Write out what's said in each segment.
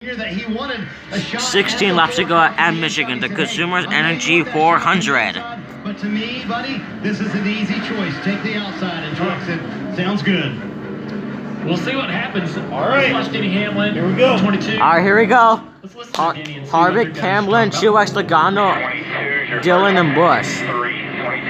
That he wanted a shot 16 laps to go at Michigan, the Consumers Energy 400. But to me, buddy, this is an easy choice. Take the outside, and Truex said, sounds good. We'll see what happens. All right. Let's watch Denny Hamlin. Here we go. 22. All right, here we go. Let's listen to Denny and see what Harvick, they're Camlin, talking about. Truex, Logano, Dillon, and Busch. 22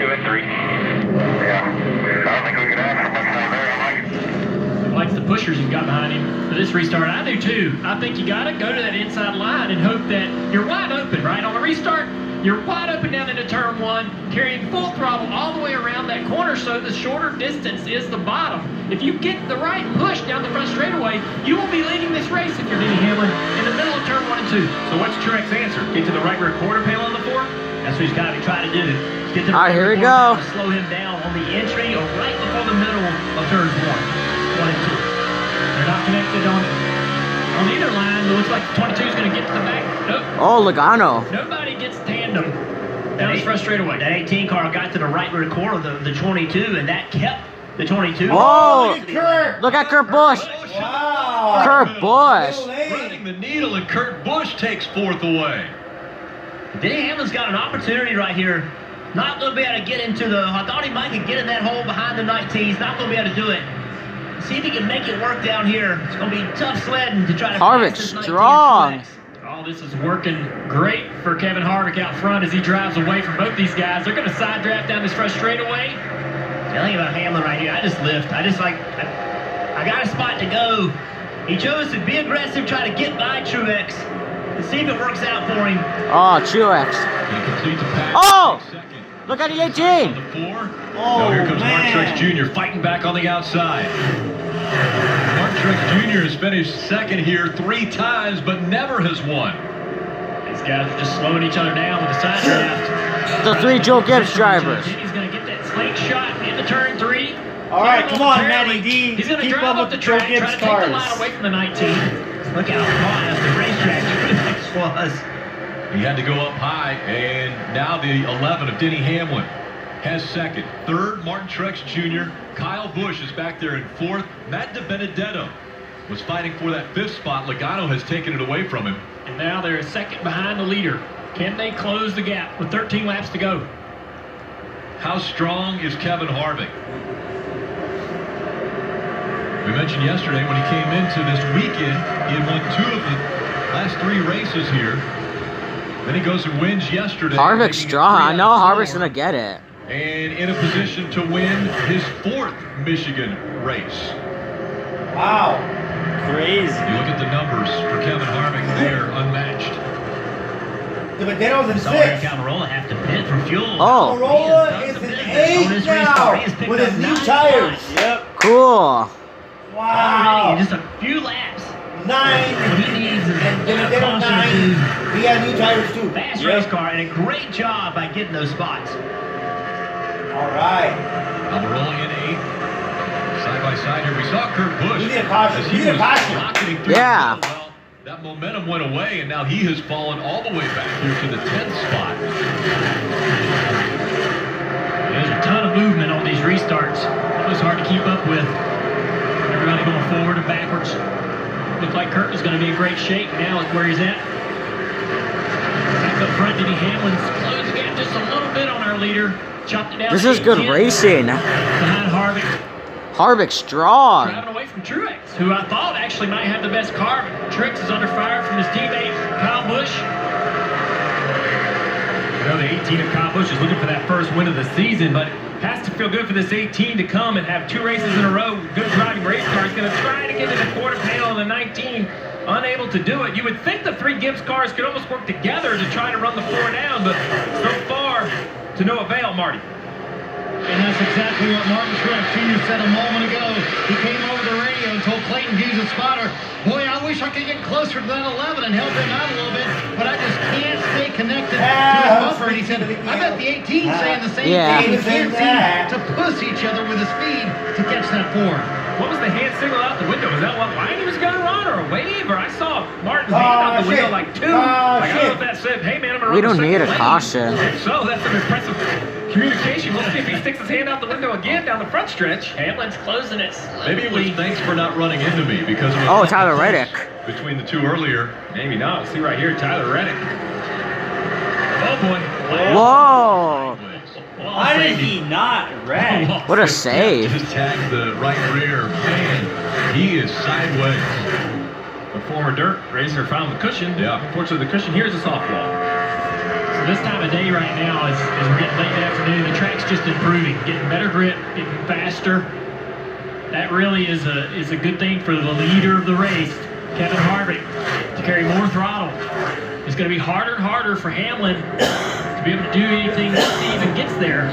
and 3. Yeah. I don't think we could have so much time there. I like it. Likes the pushers he's got behind him for this restart. I do too. I think you got to go to that inside line and hope that you're wide open, right? On the restart, you're wide open down into turn one, carrying full throttle all the way around that corner so the shorter distance is the bottom. If you get the right push down the front straightaway, you will be leading this race if you're Denny Hamlin in the middle of turn 1 and 2. So what's Truex's answer? Get to the right rear quarter panel on the 4? That's what he's got to be trying to do. Get to the All right, here we corner go. panel to slow him down on the entry or right before the middle of turns 1 and 2. They're not connected on either line. It looks like 22 is going to get to the back. Nope. Oh, Logano. Nobody gets tandem down this front straightaway. That 18 car got to the right rear corner of the 22, and that kept the 22. Oh, look at Kurt. look at Kurt Busch. Wow. Kurt Busch. Threading the needle, and Kurt Busch takes 4th away. Denny Hamlin's got an opportunity right here. Not going to be able to get into the... I thought he might could get in that hole behind the 19s. Not going to be able to do it. See if he can make it work down here. It's going to be tough sledding to try to... Harvick strong. Oh, this is working great for Kevin Harvick out front as he drives away from both these guys. They're going to side draft down this front straightaway. The thing about Hamlin right here, I just lift. I got a spot to go. He chose to be aggressive, try to get by Truex, and see if it works out for him. Oh, Truex. He completes a pass. Oh! Second. Look at the On 18. the 4. Oh, Now here comes Mark man. Truex Jr. fighting back on the outside. Mark Truex Jr. has finished second here 3 times, but never has won. These guys are just slowing each other down with the side draft. The 3 Joe Gibbs drivers. He's going to get that slingshot into turn 3. All right, Get come him on, fairly. Matty D. He's going to Keep drive up up with the the Joe track, try Gibbs to take the line cars. away from the 19. Look how fast the racetrack Truex was. He had to go up high, and now the 11 of Denny Hamlin has second. Third, Martin Truex Jr. Kyle Busch is back there in 4th. Matt DiBenedetto was fighting for that 5th spot. Logano has taken it away from him. And now they're second behind the leader. Can they close the gap with 13 laps to go? How strong is Kevin Harvick? We mentioned yesterday when he came into this weekend, he had won 2 of the last 3 races here. Then he goes and wins yesterday. Harvick's making it strong. 3 I out know of 4, Harvick's going to get it. and in a position to win his 4th Michigan race. Wow. Crazy. You look at the numbers for Kevin Harvick, they're unmatched. DiBenedetto's in Saw Eric 6th. Almirola have to pit for fuel. Oh, Corolla is in 8th now with his new tires. Yep. cool. Wow. Already, just a few laps. 9. What he needs is And DiBenedetto 9. He got new tires too. fast race car, and a great job by getting those spots. All right. Almirola in 8th. Side by side here, we saw Kurt Busch. We need a caution. as We he need a was caution. rocketing through Yeah. the middle. Well, that momentum went away, and now he has fallen all the way back here to the 10th spot. There's a ton of movement on these restarts. It was hard to keep up with. Everybody going forward and backwards. Looked like Kurt was going to be in great shape. Now look where he's at. Back up front, Denny Hamlin's closed the gap just a little bit on our leader. Chopped it down. This to is good 18. racing. Behind Harvick. Harvick strong. Driving away from Truex, who I thought actually might have the best car, but Truex is under fire from his teammate, Kyle Busch. You know, the 18 of Kyle Busch is looking for that first win of the season, but Has to feel good for this 18 to come and have 2 races in a row. Good driving race car. He's going to try to get to the quarter panel in the 19. Unable to do it. You would think the 3 Gibbs cars could almost work together to try to run the 4 down, but so far to no avail, Marty. And that's exactly what Martin Truex Jr. said a moment ago. He came over the radio and told Clayton Hughes, a spotter, boy, I wish I could get closer to that 11 and help him out a little bit, but I just can't stay connected to his bumper. And he said, I bet the 18 saying the same Yeah. thing. He can't seem to push each other with his speed to catch that 4. What was the hand signal out the window? Was that what line he was going to run or a wave? Or I saw Martin's hand out the window shit. like 2. Like, I don't know if that said, hey man, I'm going to run We the don't second need a lane. caution. If so, that's an impressive communication. We'll see if he sticks his hand out the window again down the front stretch. Hamlin's closing it slowly. Maybe it was thanks for not running into me because it was Oh, Tyler Reddick. between the two earlier. Maybe not. See right here, Tyler Reddick. Oh boy. Whoa. Why did he not wreck? What a save. Just tagged the right rear. Man, he is sideways. The former dirt racer found the cushion. Yeah. Unfortunately, the cushion here is a softball. So this time of day right now, as we're getting late in the afternoon, the track's just improving, getting better grip, getting faster. That really is a good thing for the leader of the race, Kevin Harvick, to carry more throttle. It's going to be harder and harder for Hamlin to be able to do anything once he even gets there.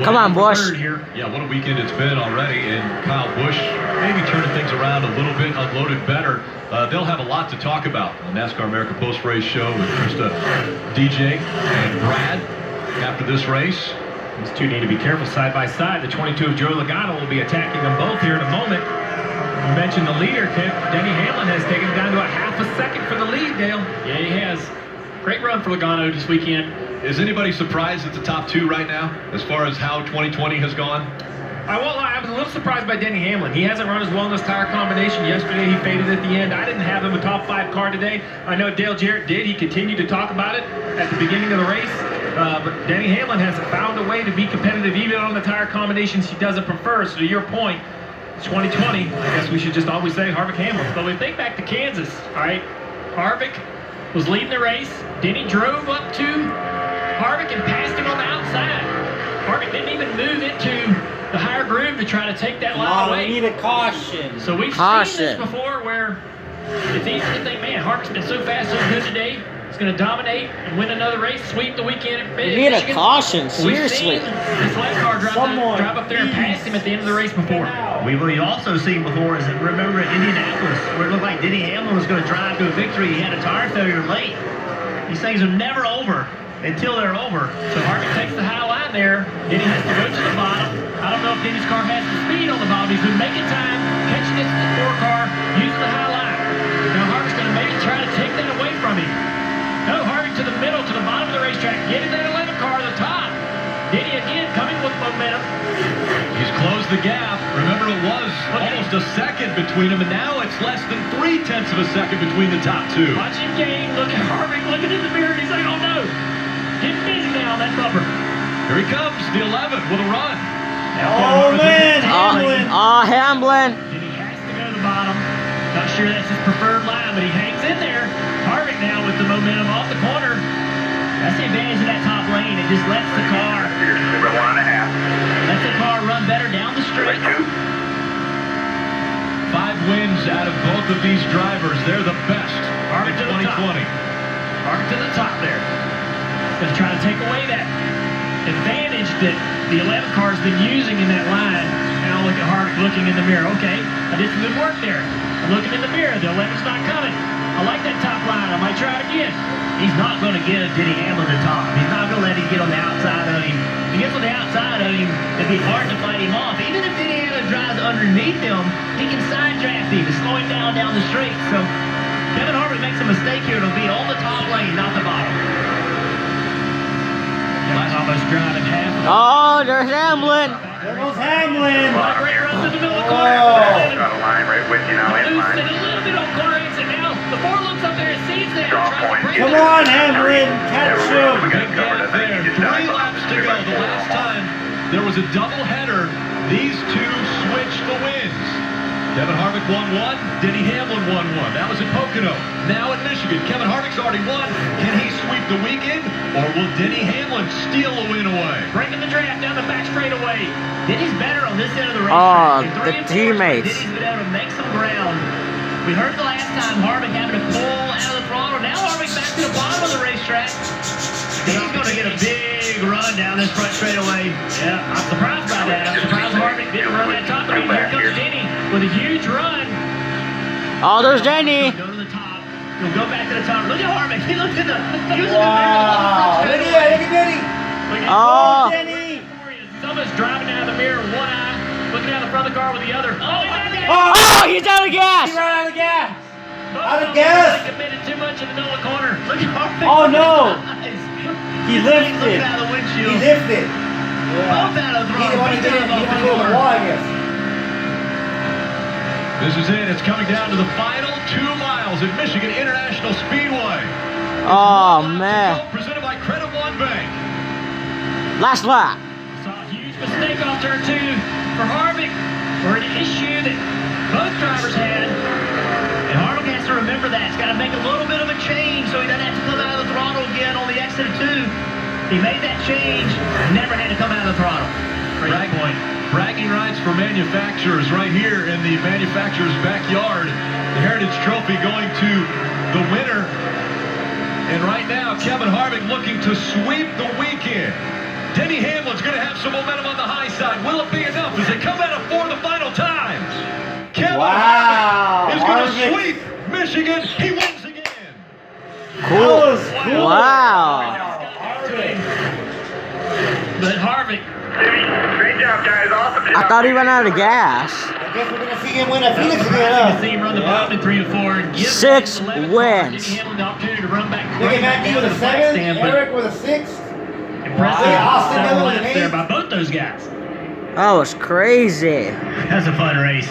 Come on, Busch. Here. Yeah, what a weekend it's been already, and Kyle Busch maybe turning things around a little bit, unloaded better. They'll have a lot to talk about on the NASCAR America post-race show with Krista, DJ, and Brad after this race. These two need to be careful side by side. The 22 of Joe Logano will be attacking them both here in a moment. You mentioned the leader, Denny Hamlin has taken him down to a half a second for the lead, Dale. Yeah, he has. Great run for Logano this weekend. Is anybody surprised at the top two right now as far as how 2020 has gone? I won't lie, I was a little surprised by Denny Hamlin. He hasn't run as well in this tire combination. Yesterday he faded at the end. I didn't have him a top 5 car today. I know Dale Jarrett did. He continued to talk about it at the beginning of the race. But Denny Hamlin has found a way to be competitive even on the tire combinations he doesn't prefer. So to your point, 2020, I guess we should just always say Harvick Hamlin. But we think back to Kansas, all right? Harvick was leading the race. Denny drove up to Harvick and passed him on the outside. Harvick didn't even move into the higher groove to try to take that line away. We need a caution. So we've seen this before where it's easy to think, man, Harvick's been so fast, so good today. He's going to dominate and win another race, sweep the weekend. You need a caution, seriously. We've seen this last car drive up there and pass him at the end of the race before. We've also seen before is that, remember at Indianapolis where it looked like Denny Hamlin was going to drive to a victory. He had a tire failure late. These things are never over until they're over. So Harvick takes the high line there. Denny has to go to the bottom. I don't know if Denny's car has the speed on the bottom. He's been making time, catching this 4 car, using the high line. Now Harvick's going to maybe try to take that away from him. No, Harvick to the middle, to the bottom of the racetrack, getting that 11 car to the top. Denny again coming with momentum. He's closed the gap. Remember, it was almost a second between them, and now it's less than 0.3 of a second between the top two. Watch him gain. Look at Harvick looking in the mirror, and he's like, oh no. Getting busy now on that bumper. Here he comes, the 11 with a run. Oh man, Hamlin. Hamlin. Denny has to go to the bottom. Not sure that's his preferred line, but he hangs in there. Harvick now with the momentum off the corner. That's the advantage of that top lane. It just lets the car. Here's 1.5. Lets the car run better down the straight. 2. 5 wins out of both of these drivers. They're the best Harvick in to the top. 2020. Harvick to the top there. Going to try to take away that advantage that the 11 car's been using in that line. Now look at Harvick looking in the mirror. Okay, I did some good work there. I'm looking in the mirror. The 11's not coming. I like that top line. I might try it again. He's not going to give Denny Hamlin the top. He's not going to let him get on the outside of him. If he gets on the outside of him, it'd be hard to fight him off. Even if Denny Hamlin drives underneath him, he can side draft him and slow him down the straight. So Kevin Harvick makes a mistake here. It'll be on the top lane, not the bottom. Kevin's almost driving half. Oh, there's Hamlin. There goes Hamlin. Great run to the middle of the corner. Got a line right with you now, in Loose line. and a little bit on corner exit now. The 4 looks up there and sees that. Draw Tries to point. break Come it. on, Hamlin. Catch We him. got Big covered. I gap think there. you just 3 died. laps to go. The last time there was a doubleheader, these two switched the wins. Kevin Harvick won 1, Denny Hamlin won 1. That was in Pocono. Now in Michigan, Kevin Harvick's already won. Can he sweep the weekend, or will Denny Hamlin steal a win away? Breaking the draft down the back straightaway. Denny's better on this end of the Oh, racetrack. In 3 the and 4, teammates. Denny's been able to make some ground. We heard the last time Harvick having to pull out of the throttle. Now Harvick back to the bottom of the racetrack. He's going to get a big run down this front straightaway. Yeah, I'm surprised by that. I'm surprised Harvick didn't run that top speed. Here comes Denny with a huge run. Oh, there's Denny. Go to the top. He'll go back to the top. Look at Harvick. He looked at the. He was Wow. Look at Denny. Look at Oh. Denny. He's almost driving out of the mirror with one eye, looking out the front of the car with the other. Oh, he's out of the Oh, he's out of gas. He ran out of gas. Out of He gas. committed too much in the middle of the corner. Look at Harvick. Oh, no. He Looking lifted. out of the He windshield. lifted. Both out of the He throttle. didn't want to Both get out it. of He the didn't want to go to the wall, I guess. This is it. It's coming down to the final 2 miles at Michigan International Speedway. Oh, One lap to man. go, presented by Credit One Bank. Last lap. Saw a huge mistake off turn 2 for Harvick, or an issue that both drivers had. And Harvick has to remember that. He's got to make a little bit of a change so he doesn't have to come out of the throttle again on the exit of 2. He made that change, never had to come out of the throttle. Great point. Bragging rights for manufacturers right here in the manufacturer's backyard. The Heritage Trophy going to the winner. And right now, Kevin Harvick looking to sweep the weekend. Denny Hamlin's going to have some momentum on the high side. Will it be enough as they come at it for the final time? Kevin Harvick is going to sweep Michigan. He wins again. Cool. Cool. Wow. But Harvick, Great job, guys. Awesome job. I thought he ran out of gas. I guess we're going to see him win a Phoenix you again, can huh? see him run the bottom in 3 and 4 and give 6 the 11th car wins. Denny Hamlin the opportunity to run back. Look at Matthew with a 7, stand, but Eric with a 6. impressive Wow. Austin 7 Dillon with laps an there 8. by both those guys. That was crazy. That's a fun race.